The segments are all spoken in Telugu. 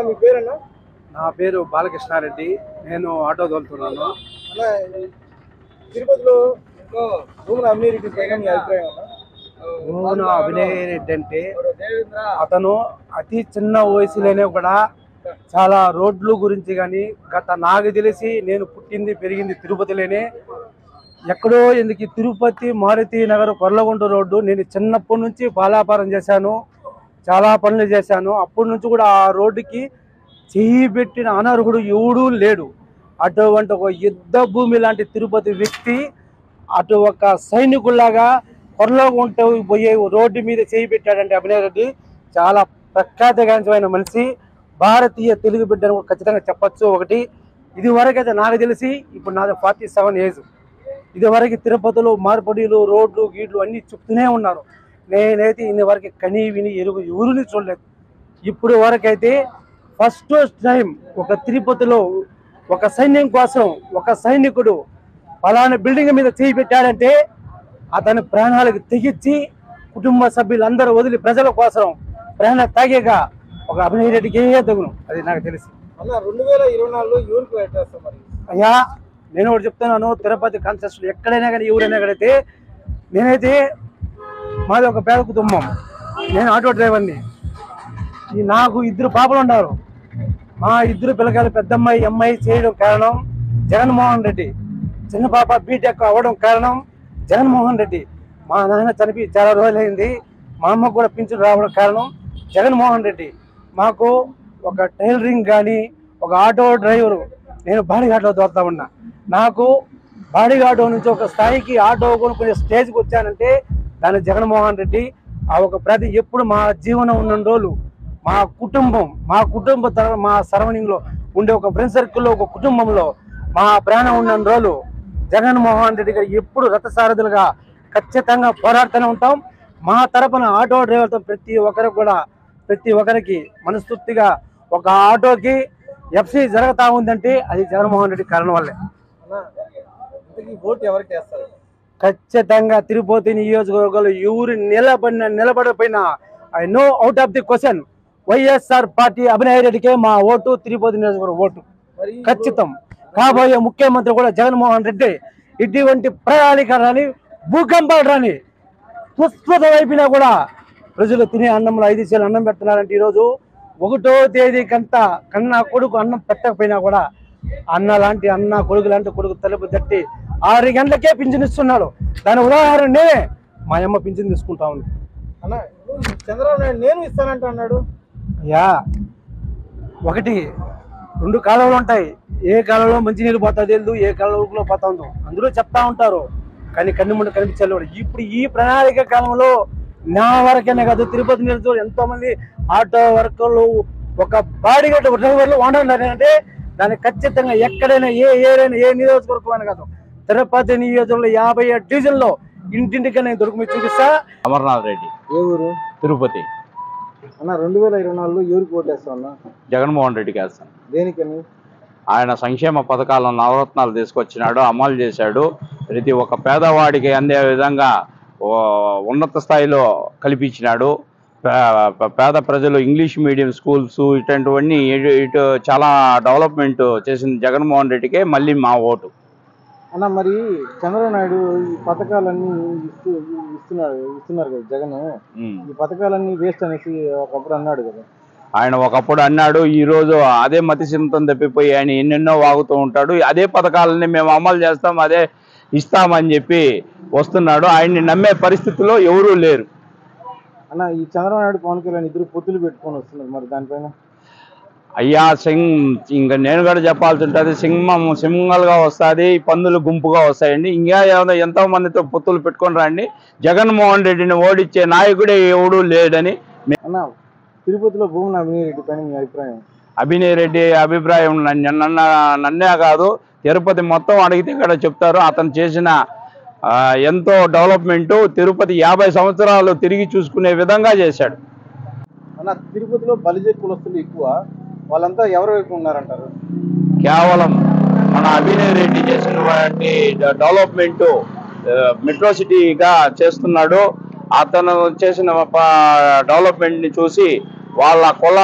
మీ పేరన్నా? నా పేరు బాలకృష్ణారెడ్డి. నేను ఆటో తోలుతున్నాను. తిరుపతిలో భూమన అభినయరెడ్డి పైన మీ అభిప్రాయం? భూమన అభినయరెడ్డి అంటే అతను అతి చిన్న వయసులోనే కూడా చాలా రోడ్లు గురించి కానీ నాకు తెలిసి నేను పుట్టింది పెరిగింది తిరుపతిలోనే. ఎక్కడో ఎందుకు తిరుపతి మారుతి నగర్ కొర్లగుంట రోడ్డు నేను చిన్నప్పటి నుంచి పాలాపారం చేశాను, చాలా పనులు చేశాను. అప్పటి నుంచి కూడా ఆ రోడ్డుకి చెయ్యి పెట్టిన అనర్హుడు ఎవడూ లేడు. అటువంటి ఒక యుద్ధ భూమి లాంటి తిరుపతి వ్యక్తి అటు ఒక సైనికుల్లాగా కొర్లగుంట పోయే రోడ్డు మీద చేయి పెట్టాడంటే అభినయరెడ్డి చాలా ప్రఖ్యాతగాంచమైన మనిషి. భారతీయ తెలుగు బిడ్డను ఖచ్చితంగా చెప్పచ్చు. ఒకటి ఇది వరకైతే నాకు తెలిసి, ఇప్పుడు నాది 47 ఏజ్, ఇది వరకు తిరుపతిలో మార్పడీలు రోడ్లు గీడ్లు అన్నీ చెప్తూనే ఉన్నారు. నేనైతే ఇన్ని వరకు కనీ విని ఎరుగు ఎవరిని చూడలేదు. ఇప్పుడు వరకైతే ఫస్ట్ టైం ఒక తిరుపతిలో ఒక సైన్యం కోసం ఒక సైనికుడు పలానా బిల్డింగ్ మీద చేయి పెట్టాడంటే అతని ప్రాణాలకు తెగించి కుటుంబ సభ్యులందరూ వదిలి ప్రజల కోసం ప్రాణ తాగేగా ఒక అభినయరెడ్డికి తగును. అది నాకు తెలిసి. 2024లో ఎవరికి పెట్టేస్తాం మరి? అయ్యా నేను ఒకటి చెప్తున్నాను, తిరుపతి కాన్స్టిట్యూషన్ ఎక్కడైనా కానీ ఎవరైనా కడితే, నేనైతే మాది ఒక పేద కుటుంబం, నేను ఆటో డ్రైవర్ని. నాకు 2 పాపలు ఉన్నారు. మా 2 పిల్లకాయలు పెద్దమ్మాయి అమ్మాయి చేయడం కారణం జగన్మోహన్ రెడ్డి, చిన్న పాప బీటెక్ అవ్వడం కారణం జగన్మోహన్ రెడ్డి. మా నాయన చనిపోయి చాలా రోజులైంది, మా అమ్మకు కూడా పింఛను రావడం కారణం జగన్మోహన్ రెడ్డి. మాకు ఒక టైలరింగ్ కానీ ఒక ఆటో డ్రైవరు, నేను బాడీగార్డులో దోరుతా ఉన్నా. నాకు బాడీగార్డు నుంచి ఒక స్థాయికి ఆటో కొనుక్కునే స్టేజ్కి వచ్చానంటే దాని జగన్మోహన్ రెడ్డి. ఆ ఒక ప్రతి ఎప్పుడు మా జీవనం ఉన్న రోజులు మా కుటుంబ మా సరౌండింగ్లో ఉండే ఒక ఫ్రెండ్ సర్కిల్లో ఒక కుటుంబంలో మా ప్రాణం ఉన్న రోజులు జగన్మోహన్ రెడ్డి గారు ఎప్పుడు రథసారథులుగా ఖచ్చితంగా పోరాడుతూనే ఉంటాం. మా తరపున ఆటో డ్రైవర్తో ప్రతి ఒక్కరికి మనస్ఫూర్తిగా ఒక ఆటోకి ఎఫ్సి జరుగుతూ ఉందంటే అది జగన్మోహన్ రెడ్డి కారణం వల్లే. ఓటు ఎవరికి వేస్తారు? ఖచ్చితంగా తిరుపతి నియోజకవర్గంలో ఎవరు నిలబడిపోయినా I know out of the question YSR party అభినయరెడ్డికే మా ఓటు, తిరుపతి నియోజకవర్గం ఓటు ఖచ్చితం. కాబోయే ముఖ్యమంత్రి కూడా జగన్మోహన్ రెడ్డి. ఇటువంటి ప్రణాళిక రాని, భూకంపాలు రాని, పుష్పత వైపునా కూడా ప్రజలు తినే అన్నంలో 5 సేలు అన్నం పెడుతున్నారంటే ఈరోజు 1వ తేదీ కన్నా కొడుకు అన్నం పెట్టకపోయినా కూడా అన్న కొడుకు లాంటి కొడుకు తలుపు తట్టి 6 గంటలకే పింఛన్ ఇస్తున్నాడు. దాని ఉదాహరణ నేనే, మా అమ్మ పింఛన్ తీసుకుంటా ఉంది. అన్న చంద్రబాబు నాయుడు నేను ఇస్తానంట అన్నాడు. అయ్యా 2 కాలువలు ఉంటాయి, ఏ కాలంలో మంచినీళ్ళు పోతా తెలియదు, ఏ కాలంలో పోతా ఉందో అందరూ చెప్తా ఉంటారు, కానీ కన్ను ముందు కనిపించలేడు. ఇప్పుడు ఈ ప్రణాళిక కాలంలో నా వరకైనా కాదు, తిరుపతి నియోజకవర్గంలో ఎంతో మంది ఆటో వర్కర్లు ఒక బాడీగార్డ్ డ్రైవర్లు అంటే దాన్ని ఖచ్చితంగా ఎక్కడైనా ఏ ఏరైనా ఏ నియోజకవర్గం అని కాదు, తిరుపతి నియోజకవర్గంలో 57 డివిజన్లో ఇంటింటికన్నా దొరికి చూపిస్తా. అమర్నాథ్ రెడ్డి. ఏ ఊరు? తిరుపతి. అన్న 2024లో ఎవరికి ఓటేస్తాం అన్న? జగన్మోహన్ రెడ్డికి వేస్తాను. దేనికని? ఆయన సంక్షేమ పథకాలను నవరత్నాలు తీసుకొచ్చినాడు, అమలు చేశాడు. ప్రతి ఒక్క పేదవాడికి అందే విధంగా ఉన్నత స్థాయిలో కల్పించినాడు. పేద ప్రజలు ఇంగ్లీష్ మీడియం స్కూల్స్ ఇటువంటివన్నీ ఇటు చాలా డెవలప్మెంట్ చేసిన జగన్మోహన్ రెడ్డికే మళ్ళీ మా ఓటు. అన్న మరి చంద్రబాబు నాయుడు ఈ పథకాలన్నీ ఇస్తున్నారు కదా జగన్, ఈ పథకాలన్నీ వేస్ట్ అనేసి ఒకప్పుడు అన్నాడు కదా. ఆయన ఒకప్పుడు అన్నాడు, ఈరోజు అదే మతిసిమతం తప్పిపోయి ఆయన ఎన్నెన్నో వాగుతూ ఉంటాడు. అదే పథకాలని మేము అమలు చేస్తాం, అదే ఇస్తామని చెప్పి వస్తున్నాడు. ఆయన్ని నమ్మే పరిస్థితిలో ఎవరూ లేరు. అన్న ఈ చంద్రబాబు నాయుడు పవన్ కళ్యాణ్ ఇద్దరు పొత్తులు పెట్టుకొని వస్తున్నారు, మరి దానిపైన? అయ్యా ఇంకా నేను కూడా చెప్పాల్సి ఉంటుంది, సింగల్గా వస్తుంది, పందులు గుంపుగా వస్తాయండి. ఇంకా ఎంతో మందితో పొత్తులు పెట్టుకొని రండి, జగన్మోహన్ రెడ్డిని ఓడించే నాయకుడే ఎవడూ లేడని. అన్న తిరుపతిలో భూమన అభినయరెడ్డి పైన మీ అభిప్రాయం? అభినయరెడ్డి అభిప్రాయం నన్నే కాదు, తిరుపతి మొత్తం అడిగితే ఇక్కడ చెప్తారు. అతను చేసిన ఎంతో డెవలప్మెంటు తిరుపతి 50 సంవత్సరాలు తిరిగి చూసుకునే విధంగా చేశాడు. అన్న తిరుపతిలో బలిజ కులస్తులు ఎక్కువ, వాళ్ళంతా ఎవరి వైపు ఉన్నారంటారు? కేవలం మన అభినయరెడ్డి చేసినటువంటి డెవలప్మెంటు మెట్రో సిటీగా చేస్తున్నాడు. అతను చేసిన డెవలప్మెంట్ని చూసి వాళ్ళ కుల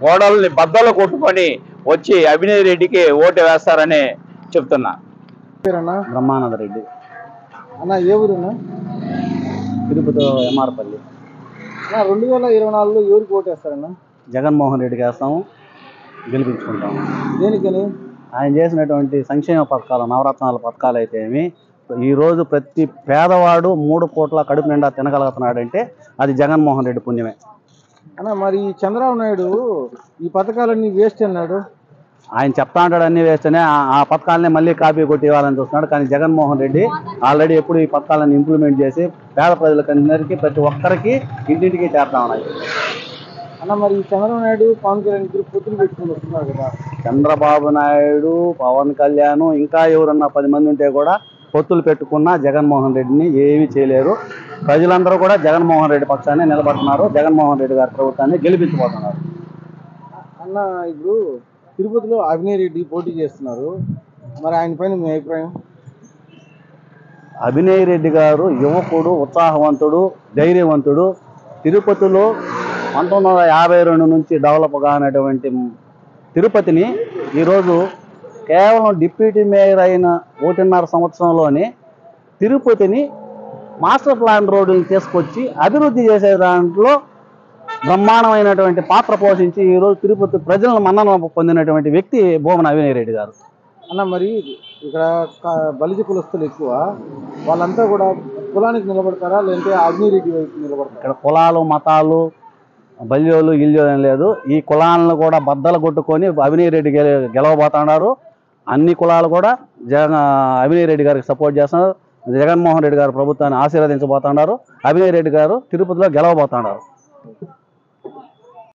గోడల్ని బద్దలు కొట్టుకొని వచ్చి అభినయ్ రెడ్డికి ఓటు వేస్తారని చెప్తున్నా. పేరన్నా బ్రహ్మానంద రెడ్డి అన్న, ఏ ఊరన్నా? తిరుపతి ఎంఆర్పల్లి. అన్న, 2024లో ఎవరికి ఓటు వేస్తారన్నా? జగన్మోహన్ రెడ్డికి వేస్తాము, గెలిపించుకుంటాము. దేనికని? ఆయన చేసినటువంటి సంక్షేమ పథకాలు, నవరత్నాల పథకాలు అయితే ఏమి, ఈరోజు ప్రతి పేదవాడు 3 పూట్ల కడుపు నిండా తినగలుగుతున్నాడంటే అది జగన్మోహన్ రెడ్డి పుణ్యమే. అన్న, మరి చంద్రబాబు నాయుడు ఈ పథకాలన్నీ వేస్ట్ అన్నాడు. ఆయన చెప్తా ఉంటాడు అన్ని వేస్తేనే ఆ పథకాలనే మళ్ళీ కాపీ కొట్టి ఇవ్వాలని చూస్తున్నాడు. కానీ జగన్మోహన్ రెడ్డి ఆల్రెడీ ఎప్పుడు ఈ పథకాలను ఇంప్లిమెంట్ చేసి పేద ప్రజలకందరికీ ప్రతి ఒక్కరికి ఇంటింటికి చేరుతా ఉన్నాయి. అన్న, మరి చంద్రబాబు నాయుడు పవన్ కళ్యాణ్ ఇద్దరు పొత్తులు పెట్టుకుని వస్తున్నారు కదా. చంద్రబాబు నాయుడు, పవన్ కళ్యాణ్, ఇంకా ఎవరన్నా 10 మంది ఉంటే కూడా పొత్తులు పెట్టుకున్నా జగన్మోహన్ రెడ్డిని ఏమీ చేయలేరు. ప్రజలందరూ కూడా జగన్మోహన్ రెడ్డి పక్షాన్ని నిలబడుతున్నారు. జగన్మోహన్ రెడ్డి గారి ప్రభుత్వాన్ని గెలిపించబోతున్నారు. అన్న, ఇప్పుడు తిరుపతిలో అభినయ్ రెడ్డి పోటీ చేస్తున్నారు, మరి ఆయన పైన మీ అభిప్రాయం? అభినయ్ రెడ్డి గారు యువకుడు, ఉత్సాహవంతుడు, ధైర్యవంతుడు. తిరుపతిలో 1952 నుంచి డెవలప్ కానటువంటి తిరుపతిని ఈరోజు కేవలం డిప్యూటీ మేయర్ అయిన 1.5 సంవత్సరంలోనే తిరుపతిని మాస్టర్ ప్లాన్ రోడ్డుని తీసుకొచ్చి అభివృద్ధి చేసే దాంట్లో బ్రహ్మాండమైనటువంటి పాత్ర పోషించి ఈరోజు తిరుపతి ప్రజలను మన్నన పొందినటువంటి వ్యక్తి భూమన అభినయ్ రెడ్డి గారు. అన్న, మరి ఇక్కడ బలిజ కులస్తులు ఎక్కువ, వాళ్ళంతా కూడా కులానికి నిలబడతారా, లేదంటే అభినయ్ రెడ్డి వైపు నిలబడతారా? ఇక్కడ కులాలు, మతాలు, బల్యోలు, గిల్యోలు ఏం లేదు. ఈ కులాలను కూడా బద్దలు కొట్టుకొని అభినయ్ రెడ్డి గెలవబోతున్నారు. అన్ని కులాలు కూడా అభినయ్ రెడ్డి గారికి సపోర్ట్ చేస్తున్నారు. జగన్మోహన్ రెడ్డి గారు ప్రభుత్వాన్ని ఆశీర్వదించబోతున్నారు. అభినయ్ రెడ్డి గారు తిరుపతిలో గెలవబోతున్నారు.